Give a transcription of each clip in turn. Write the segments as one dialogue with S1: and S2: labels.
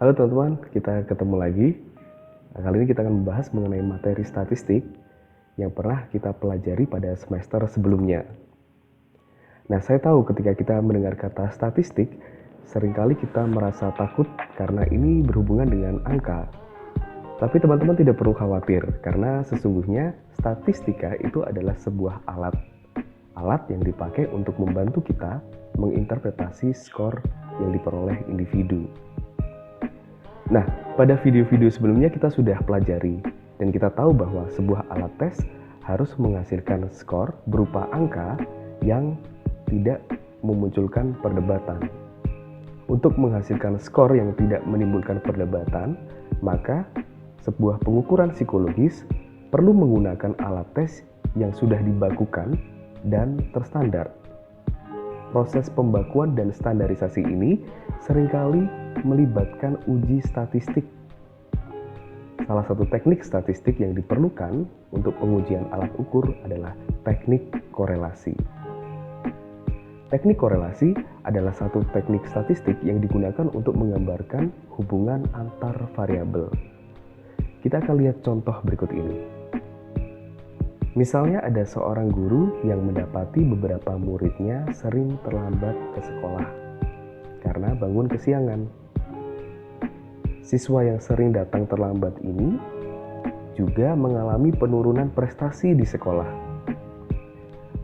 S1: Halo teman-teman, kita ketemu lagi. Kali ini kita akan membahas mengenai materi statistik yang pernah kita pelajari pada semester sebelumnya. Nah, saya tahu ketika kita mendengar kata statistik, seringkali kita merasa takut karena ini berhubungan dengan angka. Tapi teman-teman tidak perlu khawatir, karena sesungguhnya statistika itu adalah sebuah alat yang dipakai untuk membantu kita menginterpretasi skor yang diperoleh individu. Nah, pada video-video sebelumnya kita sudah pelajari dan kita tahu bahwa sebuah alat tes harus menghasilkan skor berupa angka yang tidak memunculkan perdebatan. Untuk menghasilkan skor yang tidak menimbulkan perdebatan, maka sebuah pengukuran psikologis perlu menggunakan alat tes yang sudah dibakukan dan terstandar. Proses pembakuan dan standarisasi ini seringkali melibatkan uji statistik. Salah satu teknik statistik yang diperlukan untuk pengujian alat ukur adalah teknik korelasi. Teknik korelasi adalah satu teknik statistik yang digunakan untuk menggambarkan hubungan antar variabel. Kita akan lihat contoh berikut ini. Misalnya ada seorang guru yang mendapati beberapa muridnya sering terlambat ke sekolah karena bangun kesiangan. Siswa yang sering datang terlambat ini juga mengalami penurunan prestasi di sekolah.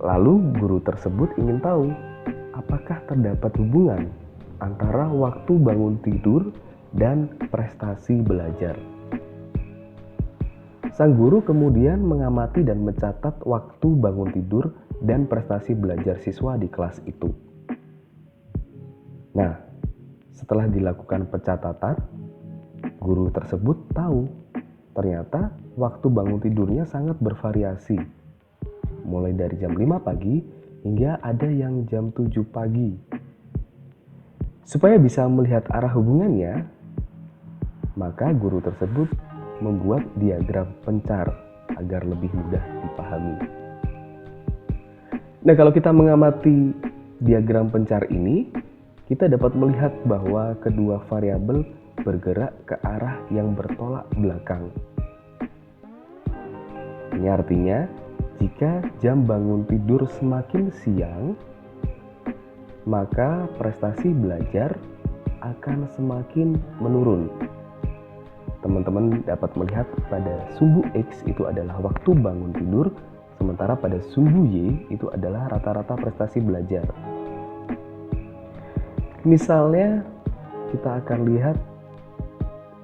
S1: Lalu guru tersebut ingin tahu apakah terdapat hubungan antara waktu bangun tidur dan prestasi belajar. Sang guru kemudian mengamati dan mencatat waktu bangun tidur dan prestasi belajar siswa di kelas itu. Nah, setelah dilakukan pencatatan, guru tersebut tahu ternyata waktu bangun tidurnya sangat bervariasi. Mulai dari jam 5 pagi hingga ada yang jam 7 pagi. Supaya bisa melihat arah hubungannya, maka guru tersebut membuat diagram pencar agar lebih mudah dipahami. Nah, kalau kita mengamati diagram pencar ini, kita dapat melihat bahwa kedua variabel bergerak ke arah yang bertolak belakang. Ini artinya, jika jam bangun tidur semakin siang, maka prestasi belajar akan semakin menurun. Teman-teman dapat melihat pada sumbu X itu adalah waktu bangun tidur, sementara pada sumbu Y itu adalah rata-rata prestasi belajar. Misalnya, kita akan lihat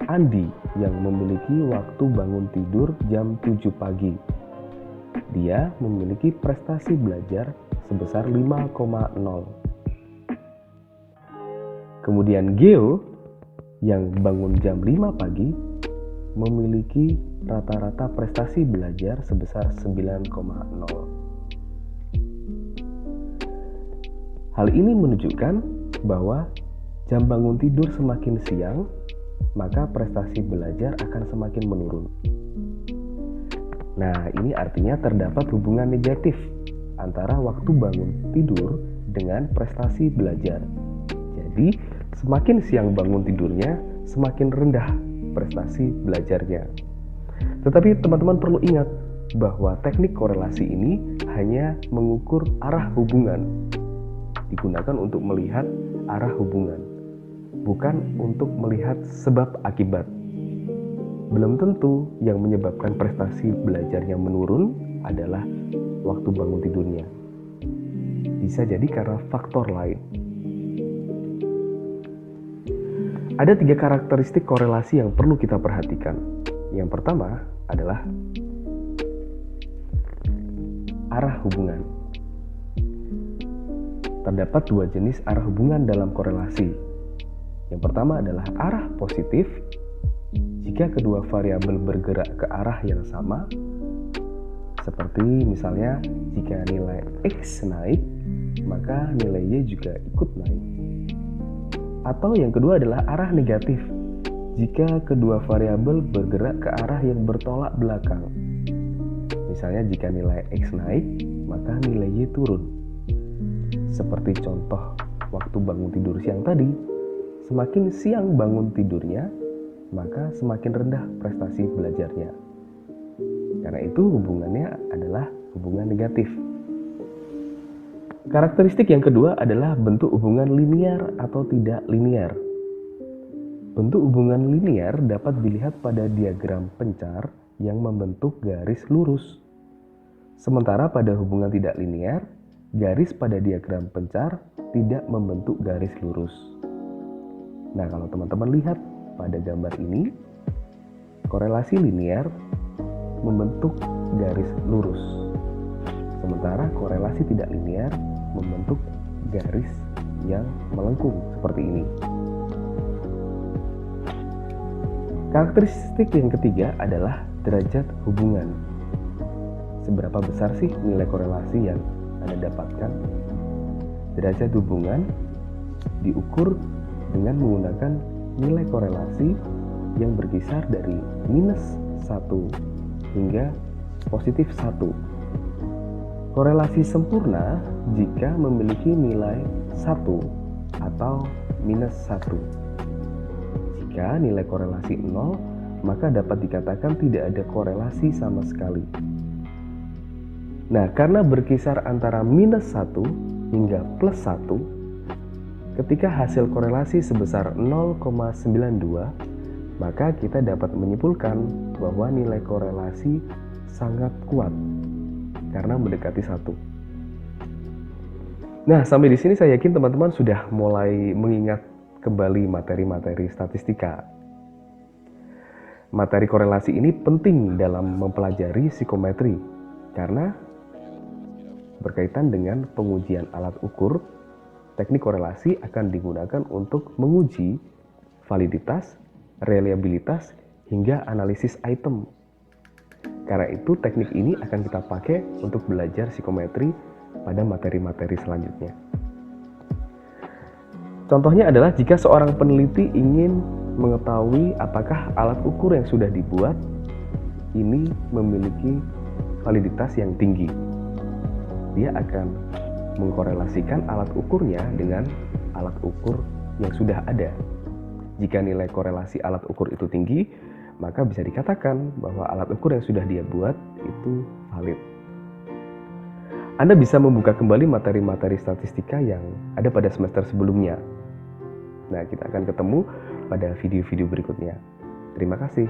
S1: Andi yang memiliki waktu bangun tidur jam 7 pagi. Dia memiliki prestasi belajar sebesar 5,0. Kemudian Geo yang bangun jam 5 pagi memiliki rata-rata prestasi belajar sebesar 9,0. Hal ini menunjukkan bahwa jam bangun tidur semakin siang, maka prestasi belajar akan semakin menurun. Nah, ini artinya terdapat hubungan negatif antara waktu bangun tidur dengan prestasi belajar. Jadi, semakin siang bangun tidurnya, semakin rendah prestasi belajarnya. Tetapi teman-teman perlu ingat bahwa teknik korelasi ini hanya mengukur arah hubungan. Digunakan untuk melihat arah hubungan, bukan untuk melihat sebab akibat. Belum tentu yang menyebabkan prestasi belajarnya menurun adalah waktu bangun tidurnya. Bisa jadi karena faktor lain. Ada 3 karakteristik korelasi yang perlu kita perhatikan. Yang pertama adalah arah hubungan. Terdapat 2 jenis arah hubungan dalam korelasi. Yang pertama adalah arah positif. Jika kedua variabel bergerak ke arah yang sama, seperti misalnya jika nilai X naik, maka nilai Y juga ikut naik. Atau yang kedua adalah arah negatif. Jika kedua variabel bergerak ke arah yang bertolak belakang. Misalnya jika nilai X naik, maka nilai Y turun. Seperti contoh waktu bangun tidur siang tadi, semakin siang bangun tidurnya, maka semakin rendah prestasi belajarnya. Karena itu hubungannya adalah hubungan negatif. Karakteristik yang kedua adalah bentuk hubungan linear atau tidak linear. Bentuk hubungan linear dapat dilihat pada diagram pencar yang membentuk garis lurus. Sementara pada hubungan tidak linear, garis pada diagram pencar tidak membentuk garis lurus. Nah, kalau teman-teman lihat pada gambar ini, korelasi linear membentuk garis lurus. Sementara korelasi tidak linear membentuk garis yang melengkung seperti ini. Karakteristik yang ketiga adalah derajat hubungan. Seberapa besar sih nilai korelasi yang Anda dapatkan? Derajat hubungan diukur dengan menggunakan nilai korelasi yang berkisar dari -1 hingga +1. Korelasi sempurna jika memiliki nilai 1 atau -1. Jika nilai korelasi 0, maka dapat dikatakan tidak ada korelasi sama sekali. Nah, karena berkisar antara -1 hingga +1, ketika hasil korelasi sebesar 0,92, maka kita dapat menyimpulkan bahwa nilai korelasi sangat kuat karena mendekati 1. Nah, sampai di sini saya yakin teman-teman sudah mulai mengingat kembali materi-materi statistika. Materi korelasi ini penting dalam mempelajari psikometri karena berkaitan dengan pengujian alat ukur. Teknik korelasi akan digunakan untuk menguji validitas, reliabilitas, hingga analisis item. Karena itu teknik ini akan kita pakai untuk belajar psikometri pada materi-materi selanjutnya. Contohnya adalah jika seorang peneliti ingin mengetahui apakah alat ukur yang sudah dibuat ini memiliki validitas yang tinggi. Dia akan mengkorelasikan alat ukurnya dengan alat ukur yang sudah ada. Jika nilai korelasi alat ukur itu tinggi, maka bisa dikatakan bahwa alat ukur yang sudah dia buat itu valid. Anda bisa membuka kembali materi-materi statistika yang ada pada semester sebelumnya. Nah, kita akan ketemu pada video-video berikutnya. Terima kasih.